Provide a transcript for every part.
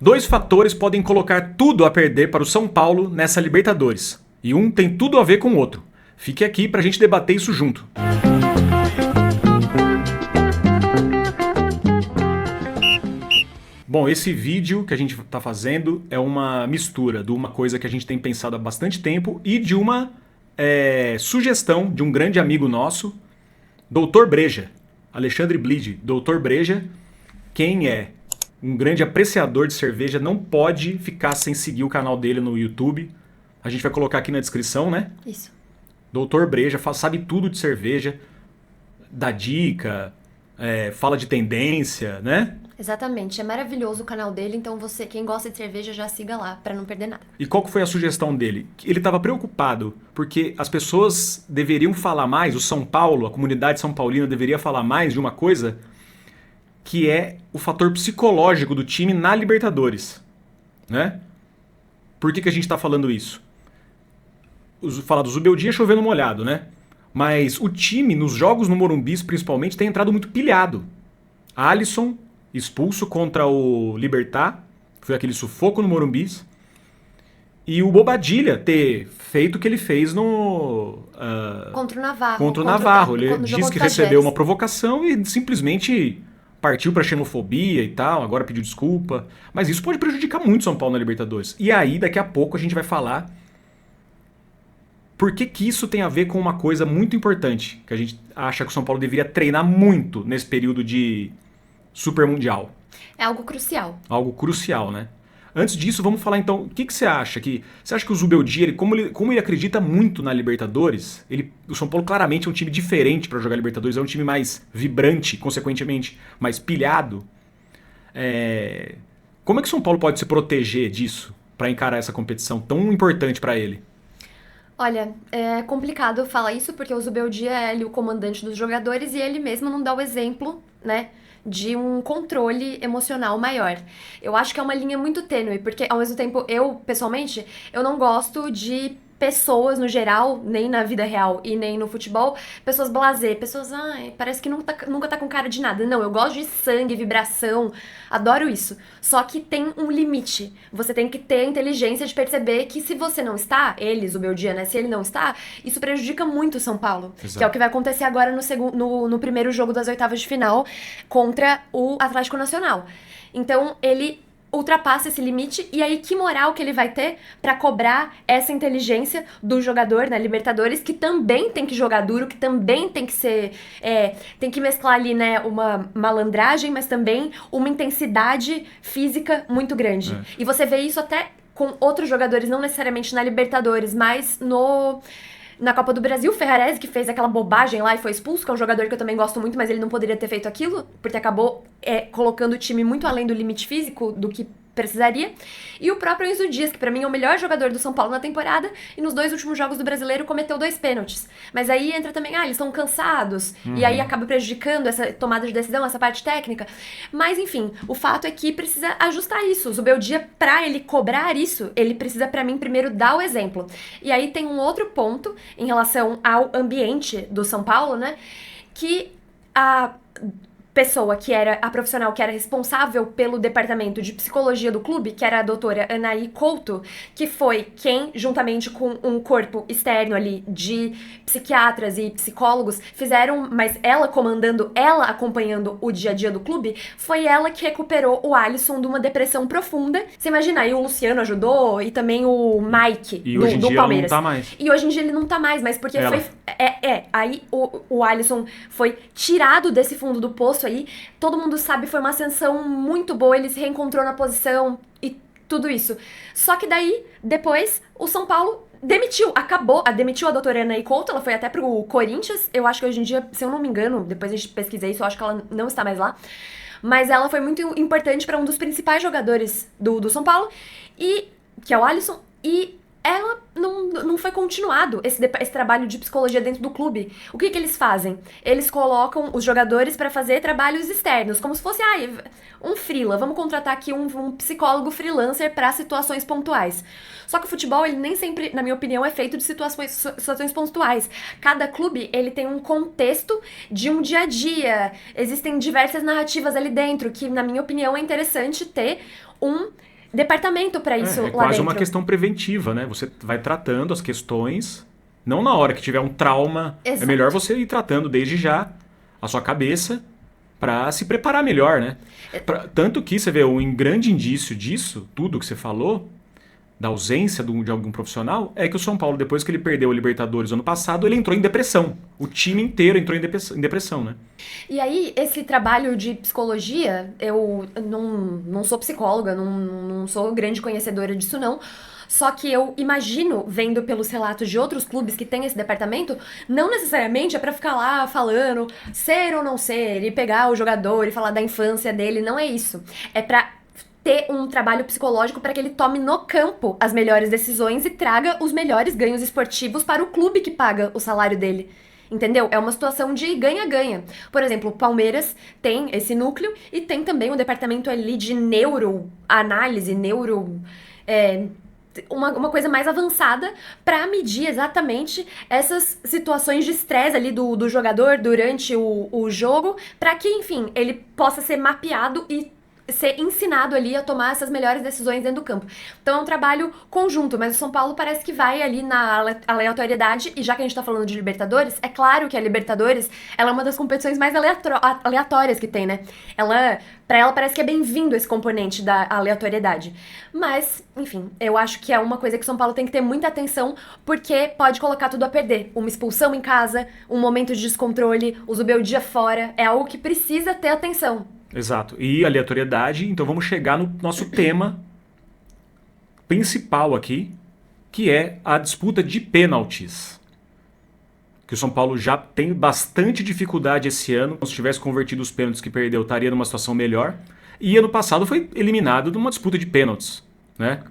Dois fatores podem colocar tudo a perder para o São Paulo nessa Libertadores. E um tem tudo a ver com o outro. Fique aqui pra gente debater isso junto. Bom, esse vídeo que a gente está fazendo é uma mistura de uma coisa que a gente tem pensado há bastante tempo e de uma sugestão de um grande amigo nosso, Dr. Breja, Alexandre Blide. Dr. Breja, quem é um grande apreciador de cerveja, não pode ficar sem seguir o canal dele no YouTube. A gente vai colocar aqui na descrição, né? Isso. Dr. Breja sabe tudo de cerveja, dá dica, fala de tendência, né? Exatamente, é maravilhoso o canal dele, então você, quem gosta de cerveja, já siga lá, pra não perder nada. E qual que foi a sugestão dele? Ele estava preocupado, porque as pessoas deveriam falar mais, o São Paulo, a comunidade são paulina deveria falar mais de uma coisa, que é o fator psicológico do time na Libertadores, né? Por que a gente está falando isso? Falar do Zubeldia chovendo molhado, né? Mas o time, nos jogos no Morumbi, principalmente, tem entrado muito pilhado. Alisson expulso contra o Libertad, foi aquele sufoco no Morumbi. E o Bobadilla ter feito o que ele fez no... Contra o Navarro. Contra o Navarro. Ele disse que recebeu uma provocação e simplesmente partiu pra xenofobia e tal, agora pediu desculpa. Mas isso pode prejudicar muito São Paulo na Libertadores. E aí, daqui a pouco, a gente vai falar por que isso tem a ver com uma coisa muito importante, que a gente acha que o São Paulo deveria treinar muito nesse período de Super Mundial. É algo crucial. Algo crucial, né? Antes disso, vamos falar então, o que você acha? Você acha que o Zubeldia, como ele acredita muito na Libertadores, o São Paulo claramente é um time diferente para jogar Libertadores, é um time mais vibrante, consequentemente mais pilhado. Como é que o São Paulo pode se proteger disso para encarar essa competição tão importante para ele? Olha, é complicado falar isso porque o Zubeldia é o comandante dos jogadores e ele mesmo não dá o exemplo, né, de um controle emocional maior. Eu acho que é uma linha muito tênue, porque ao mesmo tempo eu, pessoalmente, eu não gosto de pessoas no geral, nem na vida real e nem no futebol, pessoas blasé, pessoas, parece que nunca tá com cara de nada. Não, eu gosto de sangue, vibração, adoro isso. Só que tem um limite. Você tem que ter a inteligência de perceber que se você não está, o Beldia, né, se ele não está, isso prejudica muito o São Paulo. Exato. Que é o que vai acontecer agora no primeiro jogo das oitavas de final contra o Atlético Nacional. Então, ele ultrapassa esse limite, e aí que moral que ele vai ter pra cobrar essa inteligência do jogador na Libertadores, que também tem que jogar duro, que também tem que ser, tem que mesclar ali, né, uma malandragem, mas também uma intensidade física muito grande. E você vê isso até com outros jogadores, não necessariamente na Libertadores, mas na Copa do Brasil, o Ferrarese, que fez aquela bobagem lá e foi expulso, que é um jogador que eu também gosto muito, mas ele não poderia ter feito aquilo, porque acabou colocando o time muito além do limite físico do que precisaria. E o próprio Enzo Dias, que pra mim é o melhor jogador do São Paulo na temporada, e nos 2 últimos jogos do Brasileiro cometeu 2 pênaltis. Mas aí entra também, eles estão cansados, e aí acaba prejudicando essa tomada de decisão, essa parte técnica. Mas enfim, o fato é que precisa ajustar isso. O Zubeldia, pra ele cobrar isso, ele precisa, pra mim, primeiro dar o exemplo. E aí tem um outro ponto em relação ao ambiente do São Paulo, né, que a pessoa que era a profissional que era responsável pelo departamento de psicologia do clube, que era a doutora Anaí Couto, que foi quem, juntamente com um corpo externo ali de psiquiatras e psicólogos, fizeram, mas ela comandando, ela acompanhando o dia a dia do clube, foi ela que recuperou o Alisson de uma depressão profunda. Você imagina, aí o Luciano ajudou e também o Mike do Palmeiras. Não tá mais. E hoje em dia ele não tá mais, mas porque ela foi... Aí o Alisson foi tirado desse fundo do poço aí, todo mundo sabe, foi uma ascensão muito boa, ele se reencontrou na posição e tudo isso. Só que daí, depois, o São Paulo demitiu a doutora Anaí Couto, ela foi até pro Corinthians, eu acho que hoje em dia, se eu não me engano, depois a gente pesquisei isso, eu acho que ela não está mais lá, mas ela foi muito importante para um dos principais jogadores do São Paulo, e que é o Alisson, e ela não foi continuado esse trabalho de psicologia dentro do clube. O que eles fazem? Eles colocam os jogadores para fazer trabalhos externos, como se fosse um freela. Vamos contratar aqui um psicólogo freelancer para situações pontuais. Só que o futebol, ele nem sempre, na minha opinião, é feito de situações pontuais. Cada clube, ele tem um contexto de um dia a dia. Existem diversas narrativas ali dentro, que, na minha opinião, é interessante ter um departamento pra isso É lá quase dentro. uma questão preventiva, né? Você vai tratando as questões, não na hora que tiver um trauma. Exato. É melhor você ir tratando desde já a sua cabeça para se preparar melhor, né? Tanto que você vê um grande indício disso, tudo que você falou, da ausência de algum profissional, é que o São Paulo, depois que ele perdeu o Libertadores ano passado, ele entrou em depressão. O time inteiro entrou em depressão, né? E aí, esse trabalho de psicologia, eu não sou psicóloga, não sou grande conhecedora disso, não. Só que eu imagino, vendo pelos relatos de outros clubes que têm esse departamento, não necessariamente é pra ficar lá falando ser ou não ser, e pegar o jogador e falar da infância dele, não é isso. É pra ter um trabalho psicológico para que ele tome no campo as melhores decisões e traga os melhores ganhos esportivos para o clube que paga o salário dele. Entendeu? É uma situação de ganha-ganha. Por exemplo, o Palmeiras tem esse núcleo e tem também um departamento ali de neuroanálise, uma coisa mais avançada para medir exatamente essas situações de estresse ali do jogador durante o jogo, para que, enfim, ele possa ser mapeado e ser ensinado ali a tomar essas melhores decisões dentro do campo. Então é um trabalho conjunto, mas o São Paulo parece que vai ali na aleatoriedade, e já que a gente tá falando de Libertadores, é claro que a Libertadores, ela é uma das competições mais aleatórias que tem, né? Pra ela parece que é bem-vindo esse componente da aleatoriedade. Mas, enfim, eu acho que é uma coisa que o São Paulo tem que ter muita atenção, porque pode colocar tudo a perder. Uma expulsão em casa, um momento de descontrole, o Zubeldia fora, é algo que precisa ter atenção. Exato. E aleatoriedade, então vamos chegar no nosso tema principal aqui, que é a disputa de pênaltis. Que o São Paulo já tem bastante dificuldade esse ano. Se tivesse convertido os pênaltis que perdeu, estaria numa situação melhor. E ano passado foi eliminado numa disputa de pênaltis, né?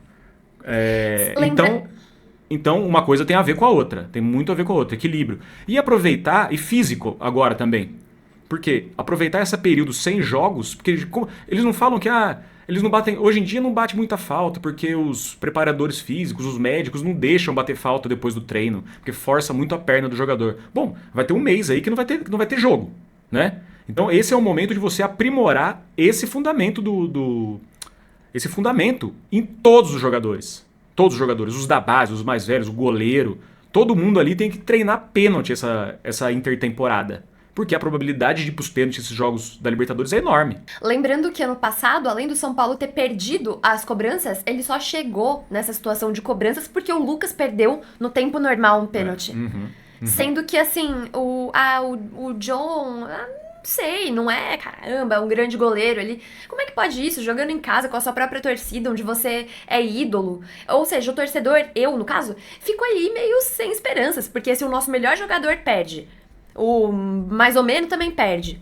Então, uma coisa tem a ver com a outra. Tem muito a ver com a outra. Equilíbrio. E aproveitar, e físico agora também. Por quê? Aproveitar esse período sem jogos, porque eles não falam que eles não batem. Hoje em dia não bate muita falta, porque os preparadores físicos, os médicos, não deixam bater falta depois do treino, porque força muito a perna do jogador. Bom, vai ter um mês aí que não vai ter jogo, né? Então esse é o momento de você aprimorar esse fundamento esse fundamento em todos os jogadores. Todos os jogadores, os da base, os mais velhos, o goleiro, todo mundo ali tem que treinar pênalti essa intertemporada. Porque a probabilidade de ir pros pênaltis esses jogos da Libertadores é enorme. Lembrando que ano passado, além do São Paulo ter perdido as cobranças, ele só chegou nessa situação de cobranças porque o Lucas perdeu no tempo normal um pênalti. Sendo que, assim, o John... não sei, não é, caramba, é um grande goleiro. Como é que pode isso? Jogando em casa com a sua própria torcida, onde você é ídolo. Ou seja, o torcedor, eu, no caso, fico aí meio sem esperanças. Porque se o nosso melhor jogador perde... o mais ou menos também perde.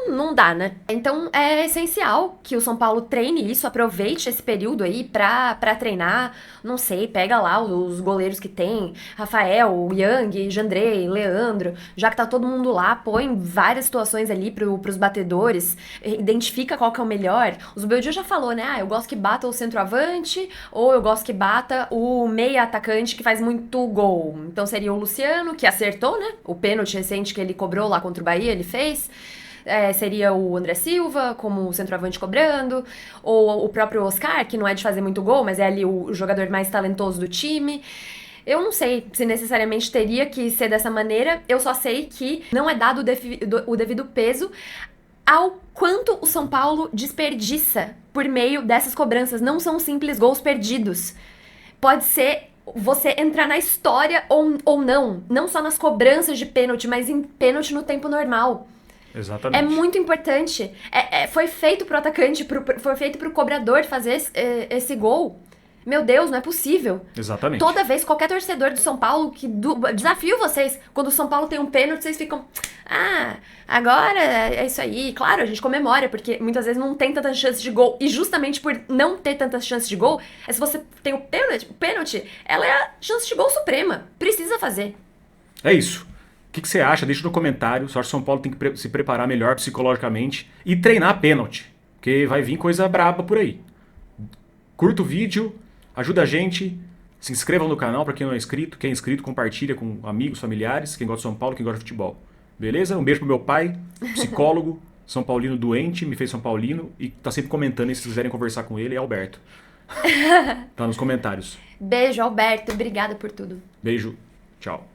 Não dá, né? Então é essencial que o São Paulo treine isso, aproveite esse período aí pra treinar. Não sei, pega lá os goleiros que tem, Rafael, Yang, Jandrei, Leandro, já que tá todo mundo lá, põe várias situações ali pros batedores, identifica qual que é o melhor. O Zubeldia já falou, né? Eu gosto que bata o centroavante, ou eu gosto que bata o meia atacante que faz muito gol. Então seria o Luciano, que acertou, né? O pênalti recente que ele cobrou lá contra o Bahia, ele fez. Seria o André Silva como centroavante cobrando, ou o próprio Oscar, que não é de fazer muito gol, mas é ali o jogador mais talentoso do time. Eu não sei se necessariamente teria que ser dessa maneira, eu só sei que não é dado o devido peso ao quanto o São Paulo desperdiça por meio dessas cobranças. Não são simples gols perdidos. Pode ser você entrar na história ou não só nas cobranças de pênalti, mas em pênalti no tempo normal. Exatamente. É muito importante. Foi feito pro atacante, foi feito pro cobrador fazer esse gol. Meu Deus, não é possível. Exatamente. Toda vez, qualquer torcedor do São Paulo, desafio vocês, quando o São Paulo tem um pênalti, vocês ficam... agora é isso aí. Claro, a gente comemora, porque muitas vezes não tem tantas chances de gol. E justamente por não ter tantas chances de gol, se você tem o pênalti, ela é a chance de gol suprema. Precisa fazer. É isso. O que você acha? Deixa no comentário. Só acho que o São Paulo tem que se preparar melhor psicologicamente e treinar pênalti, porque vai vir coisa braba por aí. Curta o vídeo, ajuda a gente, se inscreva no canal para quem não é inscrito. Quem é inscrito, compartilha com amigos, familiares, quem gosta de São Paulo, quem gosta de futebol. Beleza? Um beijo pro meu pai, psicólogo, São Paulino doente, me fez São Paulino e tá sempre comentando, e se quiserem conversar com ele, é Alberto. Tá nos comentários. Beijo, Alberto. Obrigada por tudo. Beijo. Tchau.